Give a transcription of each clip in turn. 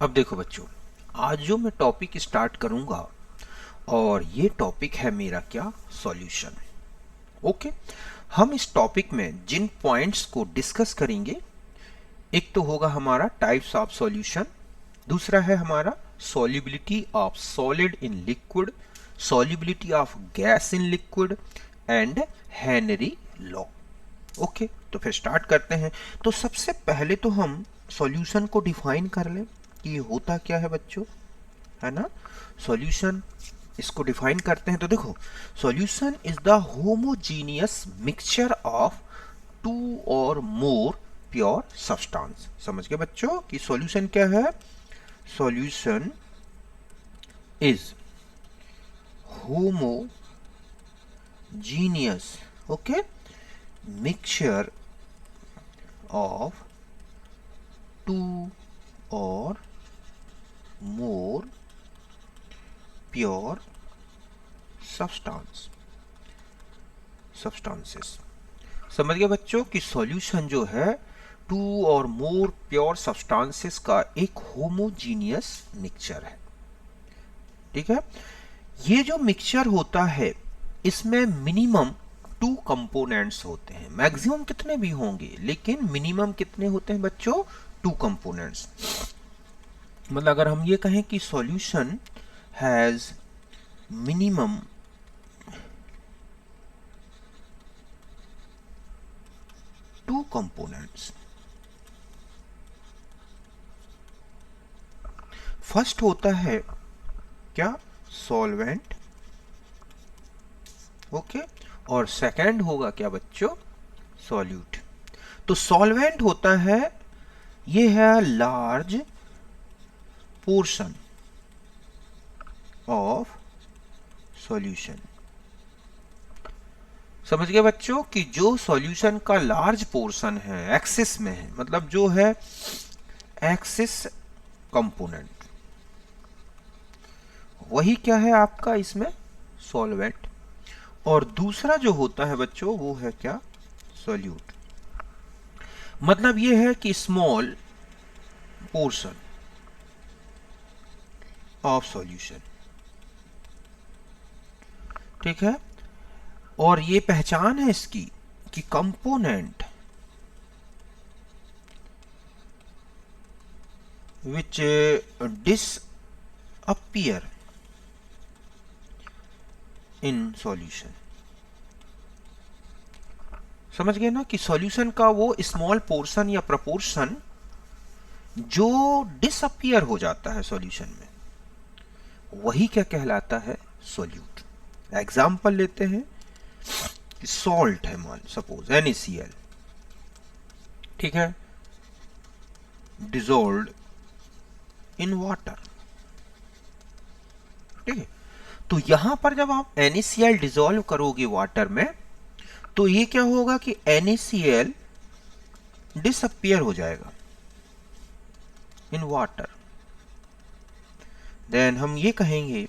अब देखो बच्चों, आज जो मैं टॉपिक स्टार्ट करूंगा और ये टॉपिक है मेरा क्या, सॉल्यूशन। ओके। हम इस टॉपिक में जिन पॉइंट्स को डिस्कस करेंगे, एक तो होगा हमारा टाइप्स ऑफ सॉल्यूशन, दूसरा है हमारा solubility of solid in liquid, solubility of gas in liquid and Henry law. Okay, तो फिर स्टार्ट करते हैं। तो सबसे पहले तो हम सॉल्यूशन को डिफाइन कर लें कि ये होता क्या है बच्चों, है ना। सॉल्यूशन, इसको डिफाइन करते हैं। तो देखो, solution is the homogeneous mixture of two or more pure substance. समझ गए बच्चों कि सॉल्यूशन क्या है। Solution is homogeneous, okay, mixture of two or more pure substances. समझ गए बच्चों कि सॉल्यूशन जो है to or more pure substances का एक होमोजीनियस मिक्सचर है। ठीक है। ये जो मिक्सचर होता है, इसमें मिनिमम टू कंपोनेंट्स होते हैं। मैक्सिमम कितने भी होंगे, लेकिन मिनिमम कितने होते हैं बच्चों, टू कंपोनेंट्स। मतलब अगर हम ये कहें कि solution has minimum two components. First होता है क्या, सॉल्वेंट, ओके, और सेकंड होगा क्या बच्चों, सॉल्यूट। तो सॉल्वेंट होता है, ये है लार्ज पोर्शन ऑफ सॉल्यूशन। समझ गए बच्चों कि जो सॉल्यूशन का लार्ज पोर्शन है, एक्सिस में है, मतलब जो है एक्सिस कंपोनेंट, वही क्या है आपका इसमें सॉल्वेंट। और दूसरा जो होता है बच्चों वो है क्या, सॉल्यूट। मतलब ये है कि स्मॉल पोर्शन ऑफ सॉल्यूशन। ठीक है। और ये पहचान है इसकी कि component which disappear in solution. समझ गए ना कि सॉल्यूशन का वो स्मॉल पोर्शन या प्रपोर्शन जो डिसअपियर हो जाता है सॉल्यूशन में, वही क्या कहलाता है, सॉल्यूट। एग्जाम्पल लेते हैं, सॉल्ट है, मान सपोज NaCl, ठीक है, डिजोल्व इन वाटर। ठीक है। तो यहां पर जब आप NaCl डिजोल्व करोगे वाटर में, तो ये क्या होगा कि NaCl डिसअपियर हो जाएगा इन वाटर। देन हम ये कहेंगे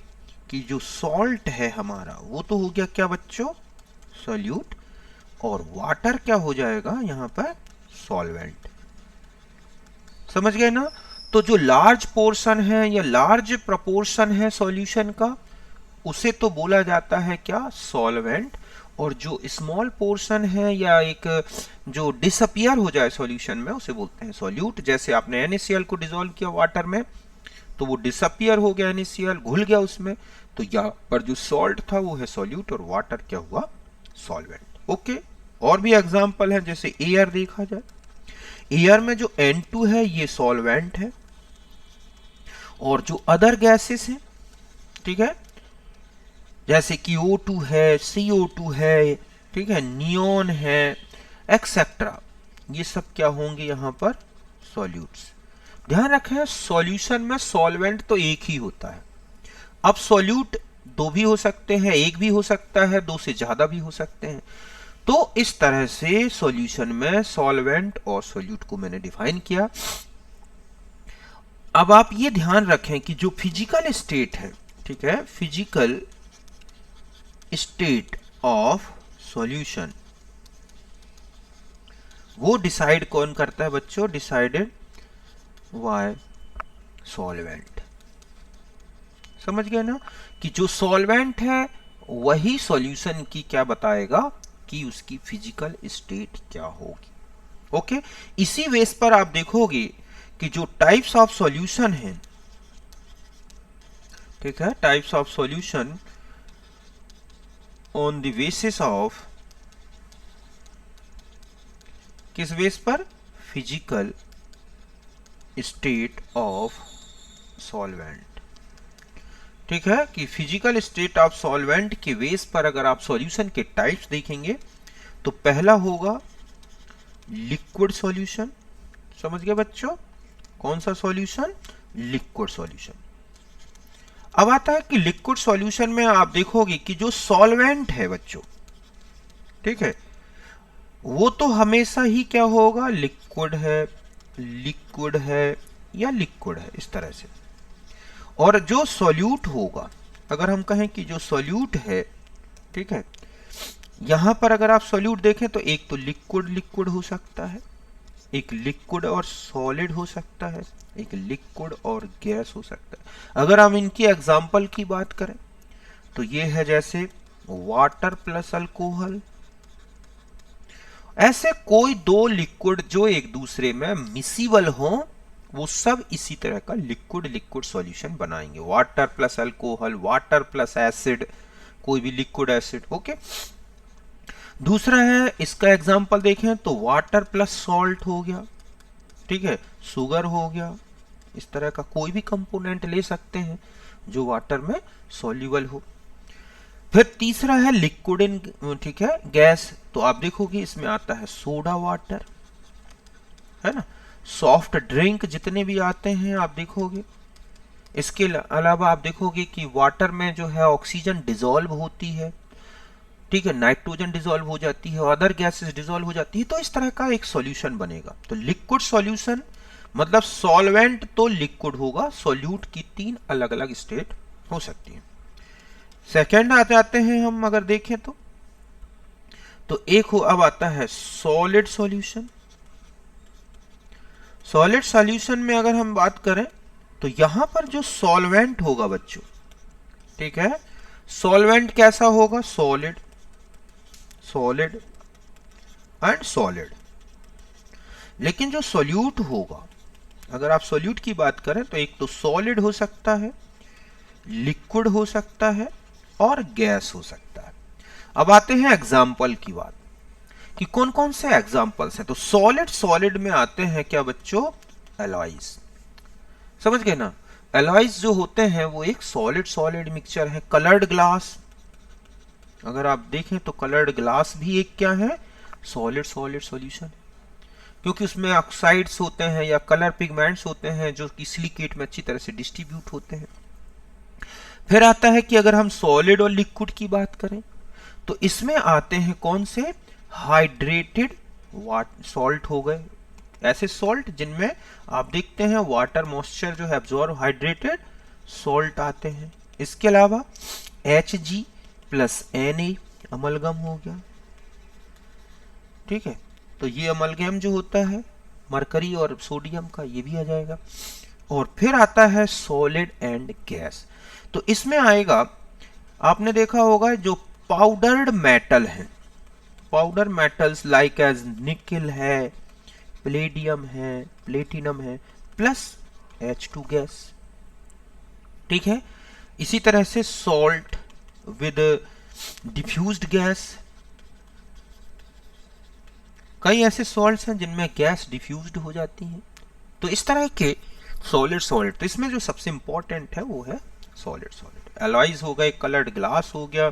कि जो सॉल्ट है हमारा, वो तो हो गया क्या बच्चों, सॉल्यूट, और वाटर क्या हो जाएगा यहां पर, सॉल्वेंट। समझ गए ना। तो जो लार्ज पोर्शन है या लार्ज प्रपोर्शन है सॉल्यूशन का, उसे तो बोला जाता है क्या, सॉल्वेंट। और जो स्मॉल पोर्शन है या एक जो डिसअपियर हो जाए सॉल्यूशन में, उसे बोलते हैं सॉल्यूट। जैसे आपने NaCl को डिसॉल्व किया वाटर में, तो वो डिसअपियर हो गया, NaCl घुल गया उसमें, तो यहाँ पर जो सॉल्ट था वो है सॉल्यूट और वाटर क्या हुआ, सॉल्वेंट। ओके। और भी एग्जांपल है, जैसे एयर देखा जाए, एयर में जो N2 है ये सॉल्वेंट है, और जो अदर गैसेस हैं, ठीक है, जैसे कि O2 है, CO2 है, ठीक है, नियोन है, एक्सेट्रा, ये सब क्या होंगे यहां पर, सॉल्यूट्स। ध्यान रखें, सॉल्यूशन में सॉल्वेंट तो एक ही होता है। अब सॉल्यूट दो भी हो सकते हैं, एक भी हो सकता है, दो से ज्यादा भी हो सकते हैं। तो इस तरह से सॉल्यूशन में सॉल्वेंट और सॉल्यूट को मैंने डिफाइन किया। अब आप ये ध्यान रखें कि जो फिजिकल स्टेट है, ठीक है, फिजिकल स्टेट ऑफ सॉल्यूशन, वो डिसाइड कौन करता है बच्चों, डिसाइडेड बाय सॉल्वेंट। समझ गए ना कि जो सॉल्वेंट है वही सॉल्यूशन की क्या बताएगा कि उसकी फिजिकल स्टेट क्या होगी। ओके, इसी बेस पर आप देखोगे कि जो टाइप्स ऑफ सॉल्यूशन है, ठीक है, types of solution on the basis of, किस बेस पर, फिजिकल स्टेट ऑफ सॉल्वेंट। ठीक है कि फिजिकल स्टेट ऑफ सॉल्वेंट के बेस पर अगर आप सॉल्यूशन के टाइप्स देखेंगे तो पहला होगा लिक्विड सॉल्यूशन। समझ गए बच्चों, कौन सा सॉल्यूशन, लिक्विड सॉल्यूशन। अब आता है कि लिक्विड सॉल्यूशन में आप देखोगे कि जो सॉल्वेंट है बच्चों, ठीक है, वो तो हमेशा ही क्या होगा, लिक्विड है, लिक्विड है या लिक्विड है, इस तरह से। और जो सॉल्यूट होगा, अगर हम कहें कि जो सॉल्यूट है, ठीक है, यहां पर अगर आप सॉल्यूट देखें तो एक तो लिक्विड लिक्विड हो सकता है, एक लिक्विड और सॉलिड हो सकता है, एक लिक्विड और गैस हो सकता है। अगर हम इनकी एग्जांपल की बात करें तो ये है जैसे वाटर प्लस अल्कोहल। ऐसे कोई दो लिक्विड जो एक दूसरे में मिसिबल हो, वो सब इसी तरह का लिक्विड लिक्विड सॉल्यूशन बनाएंगे। Water plus alcohol, water plus acid, कोई भी लिक्विड एसिड। ओके, दूसरा है, इसका एग्जांपल देखें तो वाटर प्लस सॉल्ट हो गया, ठीक है, शुगर हो गया। इस तरह का कोई भी कंपोनेंट ले सकते हैं जो वाटर में सॉल्युबल हो। फिर तीसरा है लिक्विड इन, ठीक है, गैस। तो आप देखोगे इसमें आता है सोडा वाटर, है ना, सॉफ्ट ड्रिंक जितने भी आते हैं आप देखोगे। इसके अलावा आप देखोगे कि वाटर में जो है ऑक्सीजन डिसॉल्व होती है, ठीक है, नाइट्रोजन डिसॉल्व हो जाती है, अदर गैसेस डिसॉल्व हो जाती है। तो इस तरह का एक सॉल्यूशन बनेगा। तो लिक्विड सॉल्यूशन मतलब सॉल्वेंट तो लिक्विड होगा, सॉल्यूट की तीन अलग अलग स्टेट हो सकती है। सेकेंड आ जाते हैं हम अगर देखें तो एक हो, अब आता है सॉलिड सॉल्यूशन। सॉलिड सॉल्यूशन में अगर हम बात करें तो यहां पर जो सॉल्वेंट होगा बच्चों, ठीक है, सॉल्वेंट कैसा होगा, सॉलिड, सॉलिड एंड सॉलिड। लेकिन जो सॉल्यूट होगा, अगर आप सॉल्यूट की बात करें तो एक तो सॉलिड हो सकता है, लिक्विड हो सकता है और गैस हो सकता है। अब आते हैं एग्जाम्पल की बात कि कौन कौन से एग्जाम्पल्स हैं। तो सॉलिड सॉलिड में आते हैं क्या बच्चों, एलॉयज। समझ गए ना, एलॉयज जो होते हैं वो एक सॉलिड सॉलिड मिक्सचर है। कलर्ड ग्लास, अगर आप देखें तो कलर्ड ग्लास भी एक क्या है, सॉलिड सॉलिड सॉल्यूशन, क्योंकि उसमें ऑक्साइड्स होते हैं या कलर पिगमेंट्स होते हैं जो कि सिलिकेट में अच्छी तरह से डिस्ट्रीब्यूट होते हैं। फिर आता है कि अगर हम सॉलिड और लिक्विड की बात करें तो इसमें आते हैं कौन से, हाइड्रेटेड सॉल्ट हो गए, ऐसे सॉल्ट जिनमें आप देखते हैं वाटर मॉइस्चर जो है एब्जॉर्ब, हाइड्रेटेड सॉल्ट आते हैं। इसके अलावा Hg प्लस Na अमलगम हो गया, ठीक है, तो ये अमलगम जो होता है मरकरी और सोडियम का, ये भी आ जाएगा। और फिर आता है सॉलिड एंड गैस। तो इसमें आएगा, आपने देखा होगा जो पाउडर्ड मेटल है, पाउडर मेटल्स लाइक एज निकल है, प्लेडियम है, प्लेटिनम है, प्लस H2 गैस, ठीक है। इसी तरह से सॉल्ट विद डिफ्यूज्ड गैस, कई ऐसे सॉल्ट्स हैं जिनमें गैस डिफ्यूज्ड हो जाती है। तो इस तरह के सॉलिड सॉलिड, तो इसमें जो सबसे इंपॉर्टेंट है वो है सॉलिड सॉलिड। एलॉयज हो गए, कलर्ड ग्लास हो गया,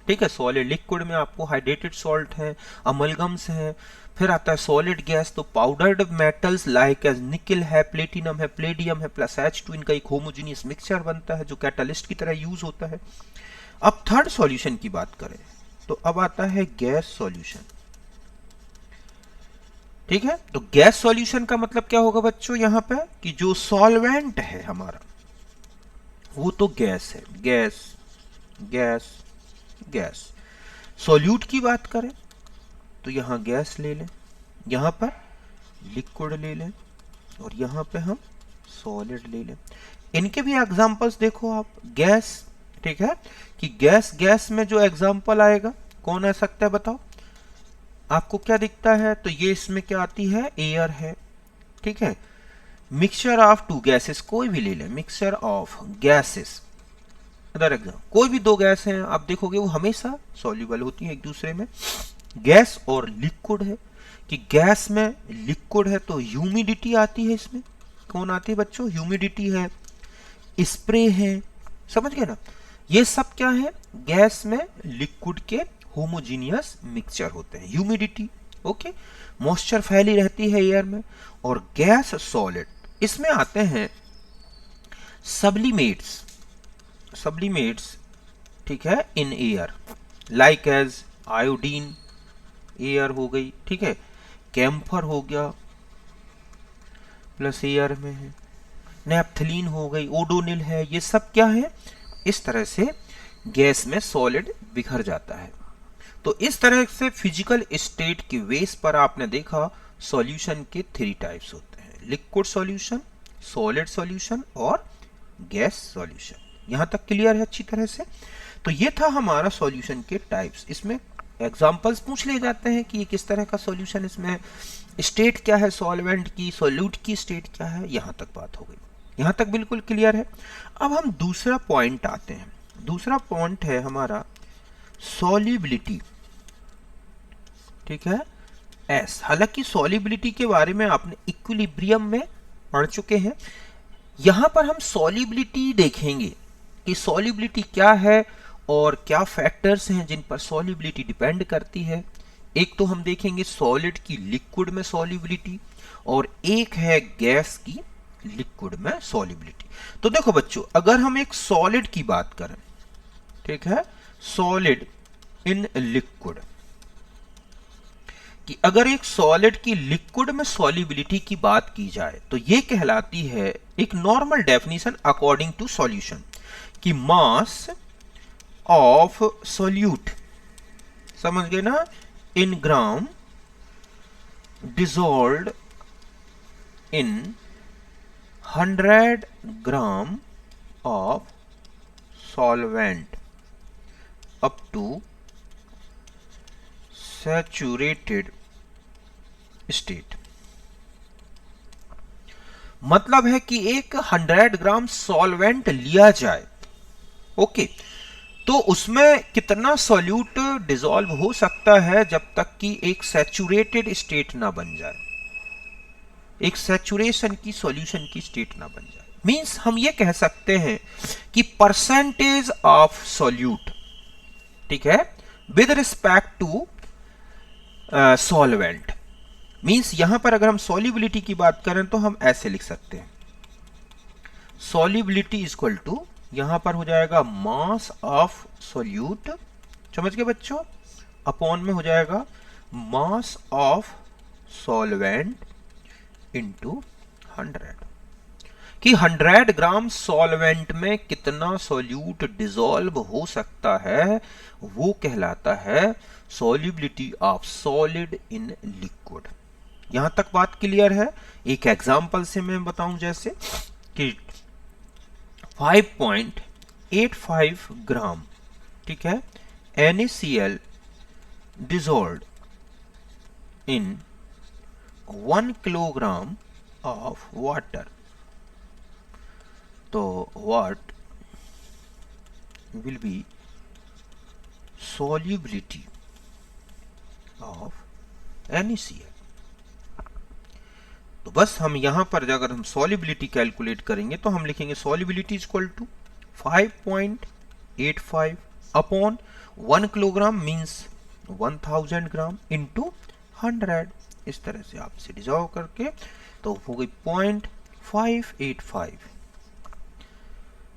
ठीक है, सॉलिड लिक्विड में आपको हाइड्रेटेड सॉल्ट है, अमलगम्स है। फिर आता है सॉलिड गैस, तो पाउडर्ड मेटल्स लाइक एज निकल है, प्लेटिनम है, प्लेडियम है, प्लस H2, इनका एक होमोजेनियस मिक्सचर बनता है जो कैटालिस्ट की तरह यूज होता है। अब थर्ड सॉल्यूशन की बात करें तो अब आता है गैस सॉल्यूशन, ठीक है। तो गैस सॉल्यूशन का मतलब क्या होगा बच्चों, यहां पे कि जो सॉल्वेंट है हमारा वो तो गैस है, गैस गैस गैस। सॉल्यूट की बात करें तो यहां गैस ले लें, यहां पर लिक्विड ले लें और यहां पे हम सॉलिड ले लें। इनके भी एग्जांपल्स देखो आप, गैस, ठीक है, कि गैस में जो एग्जांपल आएगा कौन आ सकता है बताओ, आपको क्या दिखता है? तो ये इसमें क्या आती है, एयर है, ठीक है। मिक्सचर ऑफ टू गैसेस, कोई भी ले लें, mixture of gases, other exam, कोई भी दो गैस हैं आप देखोगे वो हमेशा सॉल्युबल होती हैं एक दूसरे में। गैस और लिक्विड है, कि गैस में लिक्विड है तो ह्यूमिडिटी आती है, इसमें कौन आती है बच्चों, ह्यूमिडिटी है, स्प्रे है, समझ गए ना। ये सब क्या है, गैस में लिक्विड के होमोजीनियस मिक्सचर होते हैं, ह्यूमिडिटी, ओके, मॉइस्चर फैली रहती है एयर में। और गैस सॉलिड, इसमें आते हैं सब्लिमेट्स, सब्लिमेट्स, ठीक है, in air, like as iodine air हो गई, ठीक है, कैम्फर हो गया प्लस एयर में है, नेपथलीन हो गई, ओडोनिल है, ये सब क्या है, इस तरह से गैस में सॉलिड बिखर जाता है। तो इस तरह से फिजिकल स्टेट के बेस पर आपने देखा सॉल्यूशन के 3 टाइप्स होते हैं, लिक्विड सॉल्यूशन, सॉलिड सॉल्यूशन और गैस सॉल्यूशन। यहां तक क्लियर है अच्छी तरह से? तो ये था हमारा सॉल्यूशन के टाइप्स। इसमें एग्जांपल्स पूछ ले जाते हैं कि ये किस तरह का सॉल्यूशन, इसमें स्टेट क्या है सॉल्वेंट की, सॉल्यूट की स्टेट क्या है, यहां तक बात हो गई। यहां तक बिल्कुल क्लियर है। अब हम दूसरा पॉइंट आते हैं। दूसरा पॉइंट है हमारा सॉल्युबिलिटी, ठीक है, एस। हालांकि सॉल्युबिलिटी के बारे में आपने इक्विलिब्रियम में पढ़ चुके हैं। यहां पर हम सॉल्युबिलिटी देखेंगे कि सॉल्युबिलिटी क्या है और क्या फैक्टर्स हैं जिन पर सॉल्युबिलिटी डिपेंड करती है। एक तो हम देखेंगे सॉलिड की लिक्विड में सॉल्युबिलिटी, और एक है गैस की लिक्विड में सॉल्युबिलिटी। तो देखो बच्चों, अगर हम एक सॉलिड की बात करें, ठीक है, सॉलिड इन लिक्विड, कि अगर एक सॉलिड की लिक्विड में सॉल्युबिलिटी की बात की जाए तो ये कहलाती है, एक normal definition according to solution, कि मास ऑफ सॉल्यूट, समझ गए ना, in gram dissolved in 100 gram of solvent up to saturated state. मतलब है कि एक 100 ग्राम सॉल्वेंट लिया जाए, ओके, तो उसमें कितना सॉल्यूट डिसॉल्व हो सकता है जब तक कि एक सैचुरेटेड स्टेट ना बन जाए, एक सैचुरेशन की सॉल्यूशन की स्टेट ना बन जाए। मींस हम ये कह सकते हैं कि परसेंटेज ऑफ सॉल्यूट, ठीक है, with respect to solvent. Means यहां पर अगर हम सॉल्युबिलिटी की बात करें तो हम ऐसे लिख सकते हैं, सॉल्युबिलिटी इक्वल टू, यहां पर हो जाएगा मास ऑफ सॉल्यूट, समझ गए बच्चों, अपॉन में हो जाएगा मास ऑफ सॉल्वेंट इंटू 100, कि 100 ग्राम सॉल्वेंट में कितना सॉल्यूट डिसॉल्व हो सकता है, वो कहलाता है solubility of solid in liquid. यहां तक बात क्लियर है? एक एग्जांपल से मैं बताऊं, जैसे कि 5.85 ग्राम, ठीक है, NaCl dissolved in 1 kilogram of water. तो what will be solubility of NaCl? तो बस हम यहां पर अगर हम सॉल्युबिलिटी कैलकुलेट करेंगे तो हम लिखेंगे solubility equal to 5.85 upon 1 kilogram means 1000 gram into 100। इस तरह से आपसे डिसॉल्व करके तो हो गई 0.585।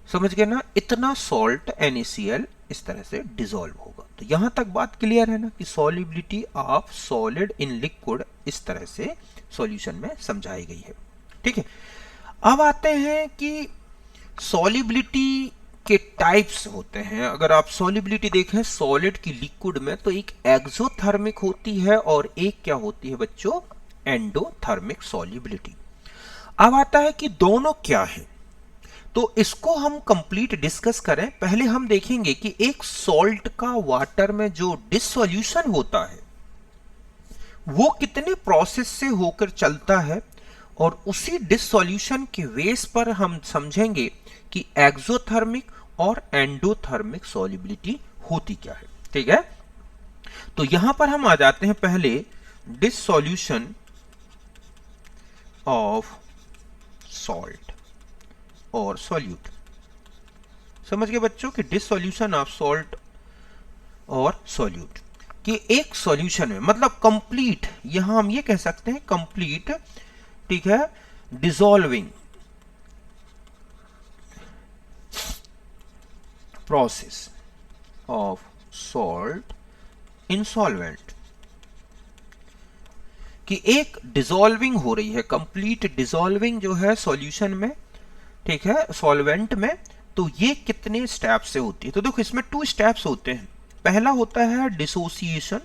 समझ गए ना, इतना सॉल्ट NaCl इस तरह से डिसॉल्व होगा। तो यहां तक बात क्लियर है ना कि solubility of solid in liquid इस तरह से सॉल्यूशन में समझाई गई है, ठीक है। अब आते हैं कि सॉल्युबिलिटी के टाइप्स होते हैं। अगर आप सॉल्युबिलिटी देखें सॉलिड की लिक्विड में तो एक एक्सोथर्मिक होती है और एक क्या होती है बच्चों, एंडोथर्मिक सॉल्युबिलिटी। अब आता है कि दोनों क्या है, तो इसको हम कंप्लीट डिस्कस करें। पहले हम देखेंगे कि एक सॉल्ट का वाटर में जो डिसोल्यूशन होता है वो कितने प्रोसेस से होकर चलता है, और उसी डिसोल्यूशन के बेस पर हम समझेंगे कि एक्सोथर्मिक और एंडोथर्मिक सॉल्युबिलिटी होती क्या है। ठीक है, तो यहां पर हम आ जाते हैं पहले डिसोल्यूशन ऑफ सॉल्ट और सॉल्यूट। समझ गए बच्चों कि डिसोल्यूशन ऑफ सॉल्ट और सॉल्यूट कि एक सॉल्यूशन में मतलब कंप्लीट, यहां हम ये कह सकते हैं कंप्लीट, ठीक है, dissolving process of salt in solvent, कि एक डिसॉल्विंग हो रही है, कंप्लीट डिसॉल्विंग जो है सॉल्यूशन में, ठीक है, सॉल्वेंट में। तो ये कितने स्टेप से होती है, तो देखो इसमें 2 स्टेप्स होते हैं। पहला होता है डिसोसिएशन,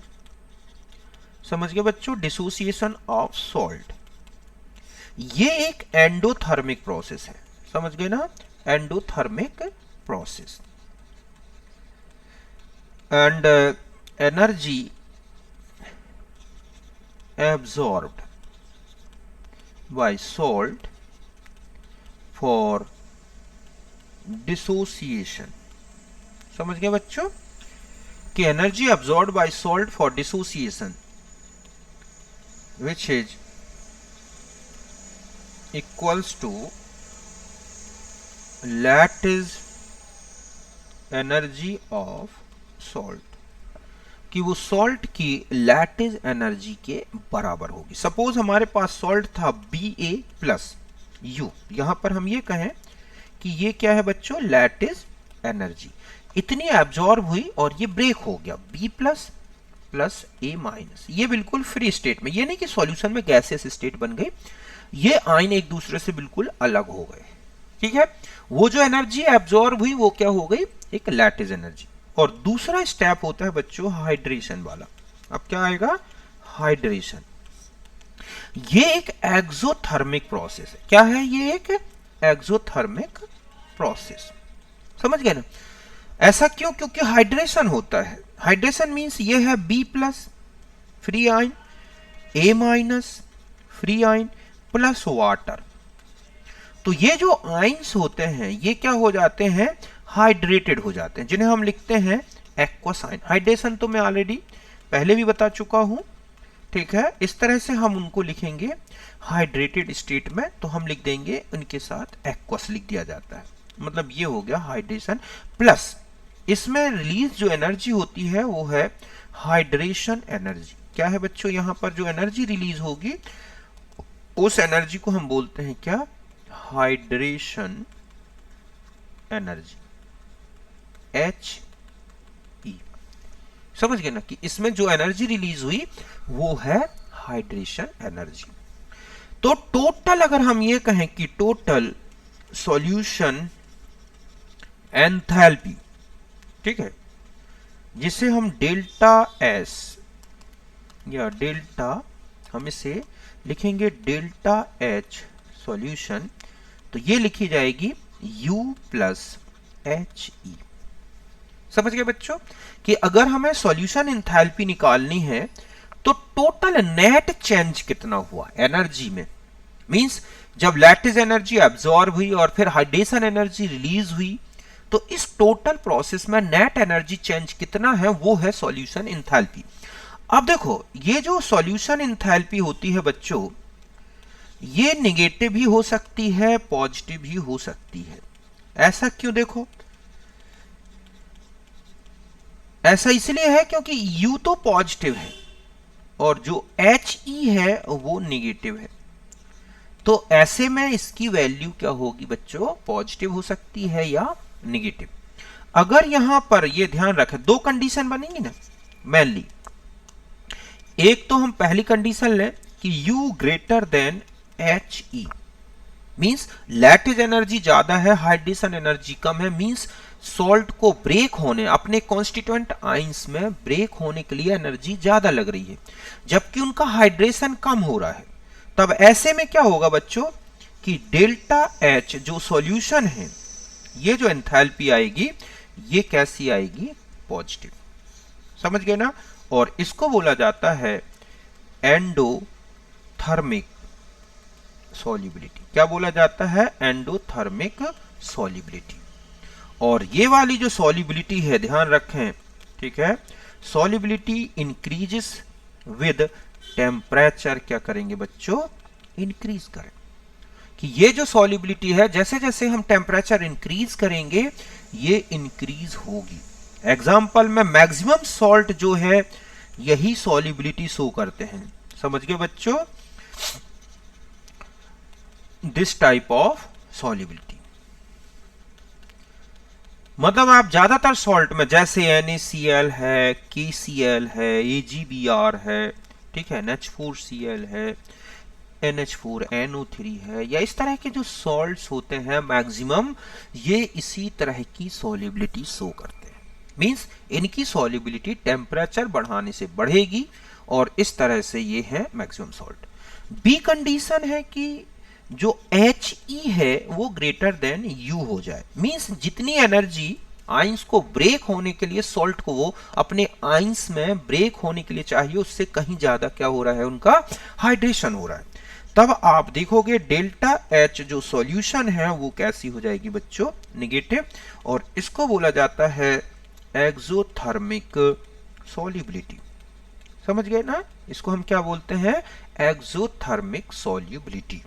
समझ गए बच्चों, डिसोसिएशन ऑफ सॉल्ट। ये एक एंडोथर्मिक प्रोसेस है, समझ गए ना, endothermic process. And energy absorbed by salt for dissociation। समझ गए बच्चों कि energy absorbed by salt for dissociation which is equals to lattice energy of salt, कि वो सॉल्ट की लैटिस एनर्जी के बराबर होगी। सपोज हमारे पास सॉल्ट था Ba प्लस यू, यहां पर हम ये कहें कि ये क्या है बच्चों, लैटिस एनर्जी इतनी एब्जॉर्ब हुई और ये ब्रेक हो गया B plus plus A minus. ये बिल्कुल फ्री स्टेट में, ये नहीं कि सॉल्यूशन में गैसियस स्टेट बन गई, ये आयन एक दूसरे से बिल्कुल अलग हो गए। ठीक है, वो जो एनर्जी एब्जॉर्ब हुई वो क्या हो गई, एक लैटिस एनर्जी। और दूसरा स्टेप होता है बच्चों हाइड्रेशन वाला। अब क्या आएगा, हाइड्रेशन। ये एक एक्सोथर्मिक प्रोसेस है। क्या है ये, एक एक्सोथर्मिक प्रोसेस, समझ गए ना। ऐसा क्यों, क्योंकि हाइड्रेशन होता है। हाइड्रेशन मींस ये है B plus free ion, A minus free ion plus water. तो ये जो आयंस होते हैं ये क्या हो जाते हैं, हाइड्रेटेड हो जाते हैं, जिन्हें हम लिखते हैं एक्वस आयन। हाइड्रेशन तो मैं ऑलरेडी पहले भी बता चुका हूं, ठीक है। इस तरह से हम उनको लिखेंगे हाइड्रेटेड स्टेट में, तो हम लिख देंगे उनके साथ एक्वस लिख दिया जाता है। मतलब ये हो गया हाइड्रेशन प्लस इसमें रिलीज जो एनर्जी होती है वो है हाइड्रेशन एनर्जी। क्या है बच्चों, यहां पर जो एनर्जी रिलीज होगी उस एनर्जी को हम बोलते हैं क्या, हाइड्रेशन एनर्जी, HE। समझ गए ना कि इसमें जो एनर्जी रिलीज हुई वो है हाइड्रेशन एनर्जी। तो टोटल अगर हम ये कहें कि टोटल सॉल्यूशन एंथैल्पी, ठीक है, जिसे हम डेल्टा S या डेल्टा, हम इसे लिखेंगे डेल्टा H सॉल्यूशन, तो ये लिखी जाएगी U प्लस HE। समझ गए बच्चों कि अगर हमें सॉल्यूशन एंथैल्पी निकालनी है तो टोटल नेट चेंज कितना हुआ एनर्जी में, मींस जब लैटिस एनर्जी एब्जॉर्ब हुई और फिर हाइड्रेशन एनर्जी रिलीज हुई, तो इस टोटल प्रोसेस में नेट एनर्जी चेंज कितना है वो है सॉल्यूशन एंथैल्पी। अब देखो ये जो सॉल्यूशन एंथैल्पी होती है बच्चों, ये नेगेटिव भी हो सकती है, पॉजिटिव भी हो सकती है। ऐसा क्यों, देखो ऐसा इसलिए है क्योंकि U तो पॉजिटिव है और जो HE है वो नेगेटिव है। तो ऐसे में इसकी वैल्यू क्या होगी बच्चों, पॉजिटिव हो सकती है या नेगेटिव। अगर यहां पर ये ध्यान रखें, दो कंडीशन बनेंगी ना मेनली। एक तो हम पहली कंडीशन लें कि U greater than HE, means lattice energy ज्यादा है, हाइड्रेशन एनर्जी कम है, मींस सॉल्ट को ब्रेक होने, अपने कॉन्स्टिट्यूएंट आयंस में ब्रेक होने के लिए एनर्जी ज्यादा लग रही है, जबकि उनका हाइड्रेशन कम हो रहा है। तब ऐसे में क्या होगा बच्चों कि डेल्टा एच जो सॉल्यूशन है, ये जो एंथैल्पी आएगी ये कैसी आएगी, पॉजिटिव। समझ गए ना। और इसको बोला जाता है एंडोथर्मिक सॉल्युबिलिटी। क्या बोला जाता है, एंडोथर्मिक सॉल्युबिलिटी। और ये वाली जो सॉल्युबिलिटी है, ध्यान रखें, ठीक है, सॉल्युबिलिटी इंक्रीजेस विद टेम्परेचर। क्या करेंगे बच्चों, इंक्रीज करें। कि ये जो सॉल्युबिलिटी है, जैसे जैसे हम टेम्परेचर इंक्रीज करेंगे ये इंक्रीज होगी। एग्जाम्पल में मैक्सिमम सॉल्ट जो है यही सॉल्युबिलिटी शो करते हैं। समझ गए बच्चों, दिस टाइप ऑफ सॉल्युबिलिटी। मतलब आप ज्यादातर सॉल्ट में, जैसे NaCl है, KCl है, AgBr है, ठीक है, NH4Cl है, NH4NO3 है, या इस तरह के जो सॉल्ट्स होते हैं मैक्सिमम ये इसी तरह की सॉल्युबिलिटी शो करते हैं। मींस इनकी सॉल्युबिलिटी टेम्परेचर बढ़ाने से बढ़ेगी और इस तरह से ये है मैक्सिमम सॉल्ट। बी कंडीशन है कि जो He है वो ग्रेटर देन U हो जाए। मींस जितनी एनर्जी आइंस को ब्रेक होने के लिए, सॉल्ट को वो अपने आइंस में ब्रेक होने के लिए चाहिए, उससे कहीं ज्यादा क्या हो रहा है, उनका हाइड्रेशन हो रहा है। तब आप देखोगे डेल्टा एच जो सॉल्यूशन है वो कैसी हो जाएगी बच्चों, निगेटिव। और इसको बोला जाता है एक्सोथर्मिक सॉल्युबिलिटी। समझ गए ना, इसको हम क्या बोलते हैं, एक्सोथर्मिक सॉल्युबिलिटी।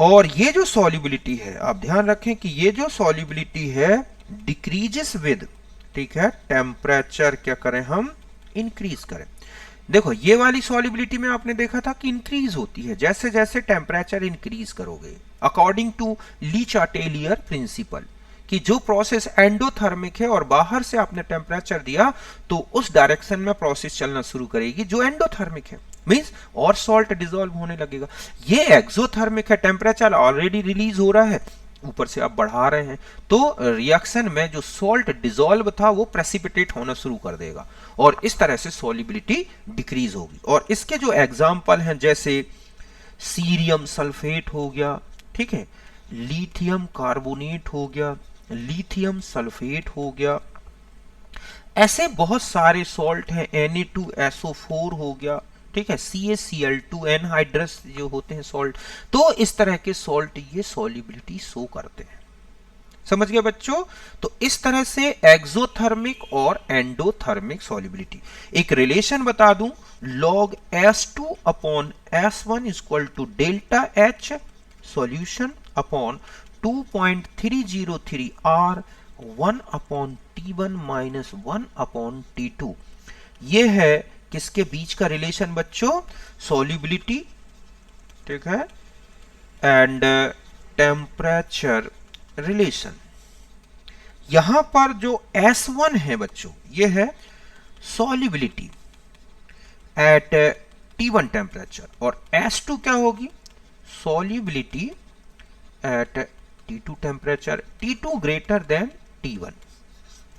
और ये जो सॉल्युबिलिटी है, आप ध्यान रखें कि ये जो सॉल्युबिलिटी है डिक्रीजेस विद, ठीक है, टेम्परेचर क्या करें हम, इंक्रीज करें। देखो ये वाली सॉल्युबिलिटी में आपने देखा था कि इंक्रीज होती है जैसे जैसे टेम्परेचर इंक्रीज करोगे, अकॉर्डिंग टू ली चाटेलियर प्रिंसिपल, कि जो प्रोसेस एंडोथर्मिक है और बाहर से आपने टेम्परेचर दिया तो उस डायरेक्शन में प्रोसेस चलना शुरू करेगी जो एंडोथर्मिक है, मींस और सॉल्ट डिसॉल्व होने लगेगा। ये एक्सोथर्मिक है, टेम्परेचर ऑलरेडी रिलीज हो रहा है, ऊपर से आप बढ़ा रहे हैं, तो रिएक्शन में जो सॉल्ट डिसॉल्व था वो प्रेसिपिटेट होना शुरू कर देगा और इस तरह से सॉल्युबिलिटी डिक्रीज होगी। और इसके जो एग्जाम्पल हैं, जैसे सीरियम सल्फेट हो गया, ठीक है, लिथियम कार्बोनेट हो गया, लिथियम सल्फेट हो गया, ऐसे बहुत सारे सॉल्ट हैं, Na2SO4 हो गया, ठीक है, CaCl2 एनहाइड्रस जो होते हैं सॉल्ट। तो इस तरह के सॉल्ट ये सॉल्युबिलिटी शो करते हैं। समझ गए बच्चों। तो इस तरह से एक्सोथर्मिक और एंडोथर्मिक सॉल्युबिलिटी। एक रिलेशन बता दूं, log S2 upon S1 equal to delta H solution upon 2.303 R 1 upon T1 minus 1 upon T2। ये है किसके बीच का रिलेशन बच्चों, सॉल्युबिलिटी, ठीक है, एंड टेम्परेचर रिलेशन। यहां पर जो S1 है बच्चों, ये है सॉल्युबिलिटी एट T1 टेम्परेचर, और S2 क्या होगी, solubility at T2 temperature, T2 greater than T1।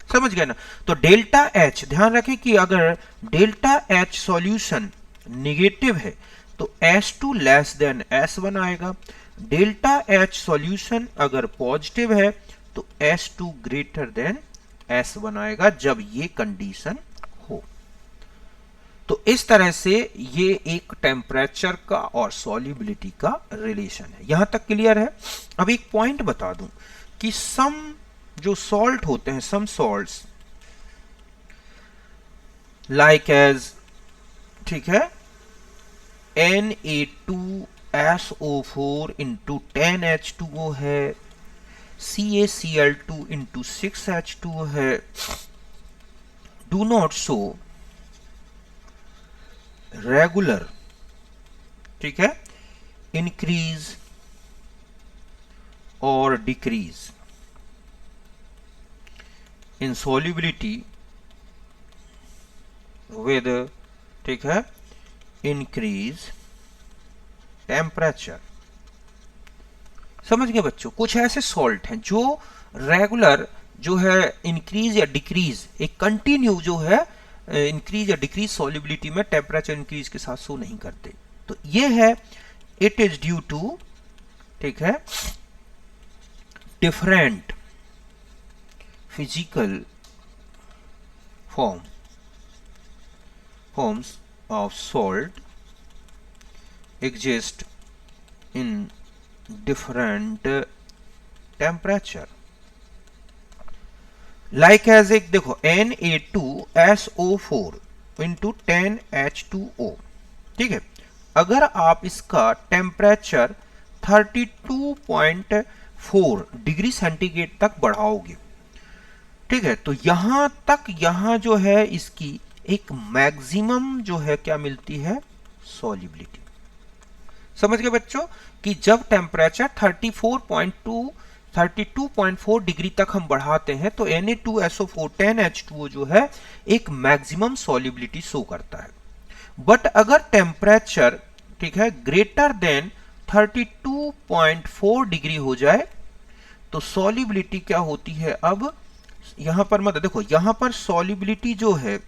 समझ गए ना। तो डेल्टा H, ध्यान रखें कि अगर डेल्टा H सॉल्यूशन निगेटिव है तो S2 लेस देन S1 आएगा। डेल्टा H सॉल्यूशन अगर पॉजिटिव है तो S2 ग्रेटर देन S1 आएगा जब ये कंडीशन हो। तो इस तरह से ये एक टेम्परेचर का और सॉल्युबिलिटी का रिलेशन है। यहां तक क्लियर है। अब एक पॉइंट बता दूं कि सम जो सॉल्ट होते हैं, सम सॉल्ट्स लाइक एज, ठीक है, Na2SO4 इंटू 10H2O है, CaCl2 इंटू 6H2O है, डू नॉट शो रेगुलर, ठीक है, इंक्रीज और डिक्रीज इन सॉल्युबिलिटी विद, ठीक है, इंक्रीज टेम्परेचर। समझ गए बच्चों। कुछ ऐसे सॉल्ट हैं जो रेगुलर जो है इंक्रीज या डिक्रीज, एक कंटिन्यू जो है इंक्रीज या डिक्रीज सॉल्युबिलिटी में टेम्परेचर इंक्रीज के साथ शो नहीं करते। तो ये है, इट इज ड्यू टू ठीक है, different physical forms of salt exist in different temperature, like as एक देखो Na2SO4 into 10H2O, ठीक है। अगर आप इसका टेम्परेचर 32.4 डिग्री सेंटीग्रेड तक बढ़ाओगे, ठीक है, तो यहां तक, यहां जो है इसकी एक मैक्सिमम जो है क्या मिलती है, सॉल्युबिलिटी। समझ गए बच्चों कि जब टेम्परेचर 32.4 डिग्री तक हम बढ़ाते हैं तो Na2SO4 10H2O जो है एक मैक्सिमम सॉल्युबिलिटी शो करता है। बट अगर टेम्परेचर, ठीक है, ग्रेटर देन 32.4 डिग्री हो जाए तो सॉल्युबिलिटी क्या होती है, अब यहां पर मत देखो, यहां पर सॉल्युबिलिटी जो है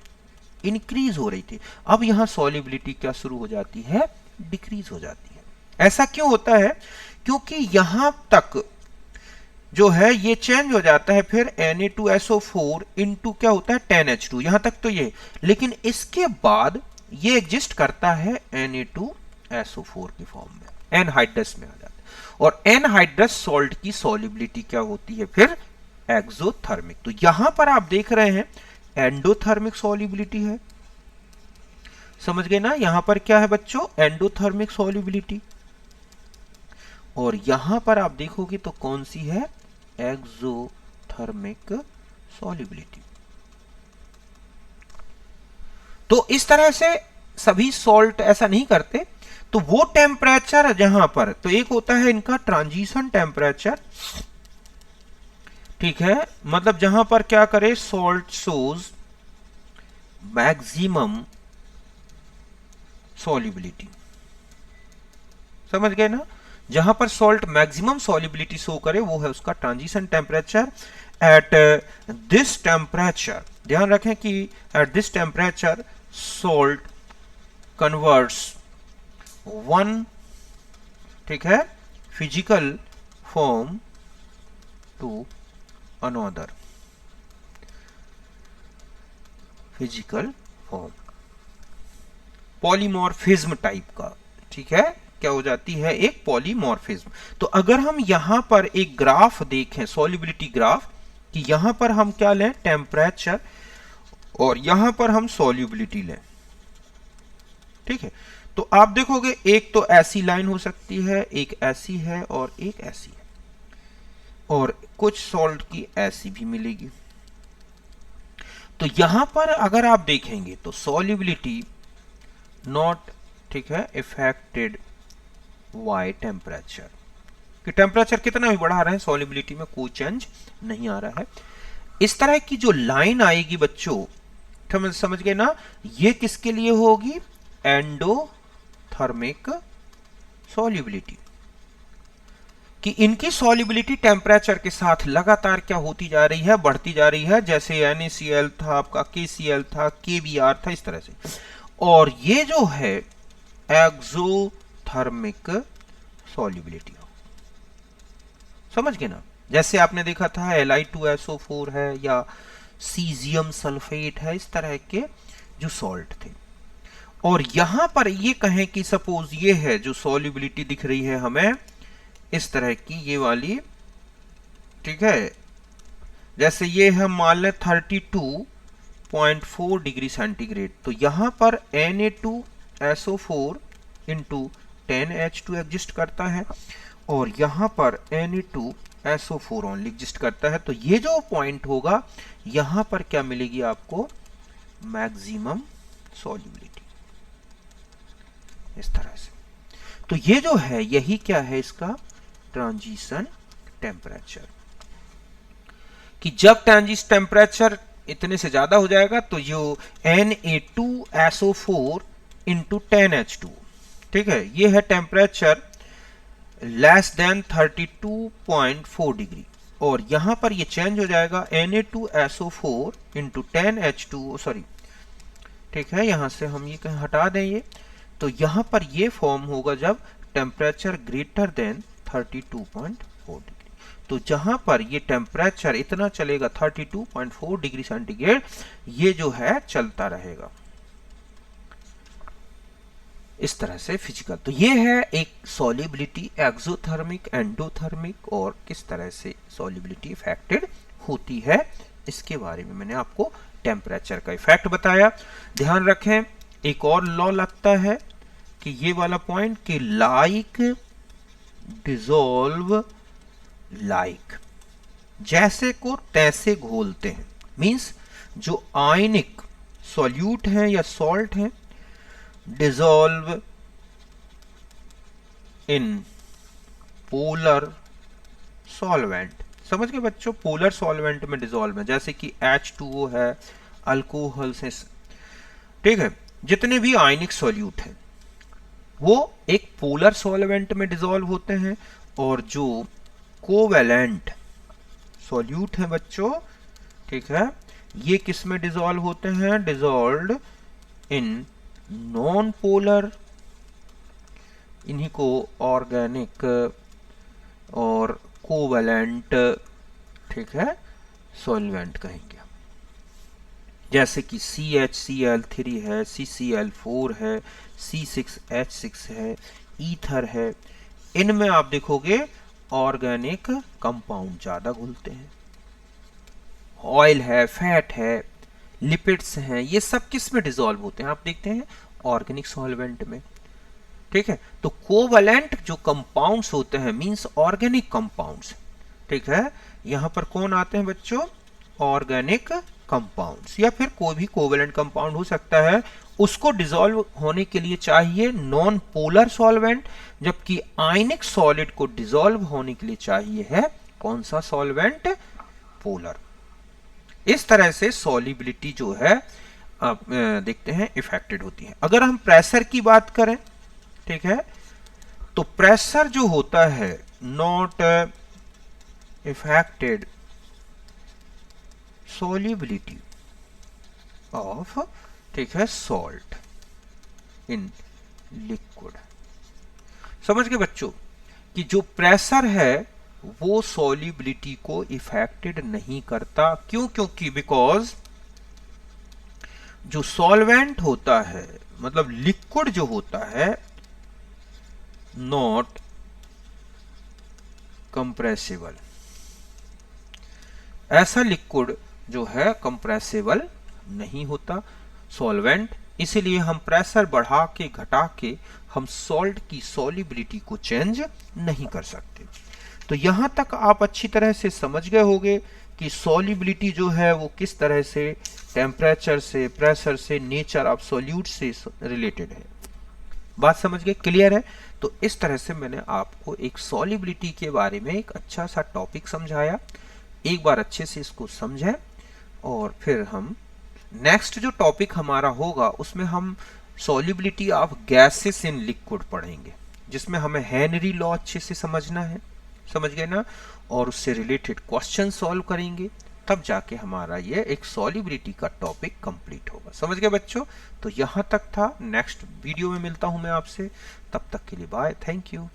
इंक्रीज हो रही थी, अब यहां सॉल्युबिलिटी क्या शुरू हो जाती है, डिक्रीज हो जाती है। ऐसा क्यों होता है, क्योंकि यहां तक जो है ये चेंज हो जाता है, फिर Na2SO4 इंटू क्या होता है 10H2, यहां तक तो ये, लेकिन इसके बाद ये एग्जिस्ट करता है Na2SO4 के फॉर्म में, एनहाइड्रस में आ जाता है। और एनहाइड्रस सॉल्ट की सॉल्युबिलिटी क्या होती है फिर, एक्सोथर्मिक। तो यहां पर आप देख रहे हैं एंडोथर्मिक सॉल्युबिलिटी है, समझ गए ना, यहां पर क्या है बच्चों, एंडोथर्मिक सॉल्युबिलिटी। और यहां पर आप देखोगे तो कौन सी है, एक्सोथर्मिक सॉल्युबिलिटी। तो इस तरह से सभी सॉल्ट ऐसा नहीं करते। तो वो टेम्परेचर जहां पर, तो एक होता है इनका ट्रांजिशन टेम्परेचर, ठीक है, मतलब जहां पर क्या करे, सॉल्ट शोज मैक्सिमम सॉल्युबिलिटी, समझ गए ना, जहां पर सॉल्ट मैक्सिमम सॉल्युबिलिटी शो करे वो है उसका transition temperature. At this temperature, ध्यान रखें कि at this temperature salt converts one, ठीक है, physical form to another physical form, polymorphism type का, ठीक है, क्या हो जाती है, एक पॉलीमॉर्फिज्म। तो अगर हम यहां पर एक ग्राफ देखें, सॉल्युबिलिटी ग्राफ, कि यहां पर हम क्या लें, टेम्परेचर, और यहां पर हम सॉल्युबिलिटी लें, ठीक है, तो आप देखोगे एक तो ऐसी लाइन हो सकती है, एक ऐसी है और एक ऐसी है, और कुछ सॉल्ट की ऐसी भी मिलेगी। तो यहां पर अगर आप देखेंगे तो सॉल्युबिलिटी नॉट, ठीक है, इफेक्टेड बाय टेम्परेचर, कि टेम्परेचर कितना भी बढ़ा रहे हैं सॉल्युबिलिटी में कोई चेंज नहीं आ रहा है। इस तरह की जो लाइन आएगी बच्चों, समझ गए ना, ये किसके लिए होगी, एंडोथर्मिक सॉल्युबिलिटी, कि इनकी सॉल्युबिलिटी टेम्परेचर के साथ लगातार क्या होती जा रही है, बढ़ती जा रही है, जैसे NaCl था आपका, KCl था, KBr था, इस तरह से। और ये जो है एक्सोथर्मिक सॉल्युबिलिटी, समझ गए ना, जैसे आपने देखा था Li2SO4 है या सीजियम सल्फेट है, इस तरह के जो सॉल्ट थे। और यहां पर ये कहें कि सपोज ये है जो सॉल्युबिलिटी दिख रही है हमें इस तरह की, ये वाली, ठीक है, जैसे ये हम मान लें 32.4 डिग्री सेंटीग्रेड, तो यहां पर Na2SO4 इंटू 10H2 एग्जिस्ट करता है, और यहां पर Na2SO4 ओनली एग्जिस्ट करता है। तो ये जो पॉइंट होगा यहां पर क्या मिलेगी आपको, मैक्सिमम सॉल्युबिलिटी, इस तरह से। तो ये जो है यही क्या है इसका ट्रांजिशन टेम्परेचर, कि जब ट्रांजिशन टेम्परेचर इतने से ज्यादा हो जाएगा तो जो Na2SO4 इंटू 10H2, ठीक है, ये है टेम्परेचर लेस देन 32.4 डिग्री, और यहां पर ये चेंज हो जाएगा Na2SO4 इंटू 10H2, सॉरी, ठीक है, यहां से हम ये कहीं हटा दें ये, तो यहां पर ये फॉर्म होगा जब टेम्परेचर ग्रेटर देन 32.4 डिग्री। तो जहां पर ये टेम्परेचर इतना चलेगा 32.4 डिग्री सेंटीग्रेड, ये जो है चलता रहेगा इस तरह से फिजिकल। तो ये है एक सॉल्युबिलिटी, एक्सोथर्मिक, एंडोथर्मिक, और किस तरह से सॉल्युबिलिटी इफेक्टेड होती है, इसके बारे में मैंने आपको टेम्परेचर का इफेक्ट बताया। ध्यान रखें, एक और लॉ लगता है कि ये वाला पॉइंट कि लाइक डिसॉल्व लाइक, जैसे को तैसे घोलते हैं। मींस जो आयनिक सॉल्यूट हैं या सॉल्ट हैं, डिसॉल्व इन पोलर सॉल्वेंट। समझ गए बच्चों, पोलर सॉल्वेंट में डिसॉल्व है, जैसे कि H2O है, अल्कोहल से, ठीक है, जितने भी आयनिक सॉल्यूट हैं वो एक पोलर सॉल्वेंट में डिसॉल्व होते हैं, और जो कोवेलेंट सॉल्यूट हैं बच्चों, ठीक है, ये किस में डिसॉल्व होते हैं, डिसॉल्व्ड इन नॉन पोलर, इन्हीं को ऑर्गेनिक और कोवेलेंट, ठीक है, सॉल्वेंट कहेंगे। जैसे कि CHCl3 है, CCl4 है, C6H6 है, ईथर है, इनमें आप देखोगे ऑर्गेनिक कंपाउंड ज्यादा घुलते हैं। ऑयल है, फैट है, लिपिड्स हैं, ये सब किस में डिसॉल्व होते हैं, आप देखते हैं ऑर्गेनिक सॉल्वेंट में, ठीक है। तो कोवेलेंट जो कंपाउंड्स होते हैं मींस ऑर्गेनिक कंपाउंड्स, ठीक है, यहां पर कौन आते हैं बच्चों, ऑर्गेनिक कंपाउंड्स, या फिर कोई भी कोवेलेंट कंपाउंड हो सकता है, उसको डिसॉल्व होने के लिए चाहिए नॉन पोलर सॉल्वेंट, जबकि आयनिक सॉलिड को डिसॉल्व होने के लिए चाहिए है कौन सा सॉल्वेंट, पोलर। इस तरह से सॉल्युबिलिटी जो है आप देखते हैं इफेक्टेड होती है। अगर हम प्रेशर की बात करें, ठीक है, तो प्रेशर जो होता है नॉट इफेक्टेड सॉल्युबिलिटी ऑफ, ठीक है, सॉल्ट इन लिक्विड। समझ गए बच्चों कि जो प्रेशर है वो सॉल्युबिलिटी को इफेक्टेड नहीं करता। क्यों? क्योंकि बिकॉज जो सॉल्वेंट होता है, मतलब लिक्विड जो होता है, नॉट कंप्रेसिबल, ऐसा लिक्विड जो है कंप्रेसिबल नहीं होता सॉल्वेंट, इसलिए हम प्रेशर बढ़ा के घटा के हम सॉल्ट की सॉल्युबिलिटी को चेंज नहीं कर सकते। तो यहां तक आप अच्छी तरह से समझ गए होंगे कि सॉल्युबिलिटी जो है वो किस तरह से टेम्परेचर से, प्रेशर से, नेचर ऑफ सॉल्यूट से रिलेटेड है। बात समझ गए, क्लियर है? तो इस तरह से मैंने आपको एक सॉल्युबिलिटी के बारे में एक अच्छा सा टॉपिक समझाया। एक बार अच्छे से इसको समझें और फिर हम नेक्स्ट जो टॉपिक हमारा होगा उसमें हम solubility of gases in liquid पढ़ेंगे, जिसमें हमें हेनरी लॉ अच्छे से समझना है, समझ गए ना, और उससे रिलेटेड क्वेश्चन सॉल्व करेंगे, तब जाके हमारा ये एक सॉल्युबिलिटी का टॉपिक कंप्लीट होगा। समझ गए बच्चों? तो यहां तक था, नेक्स्ट वीडियो में मिलता हूं मैं आपसे, तब तक के लिए बाय, थैंक यू।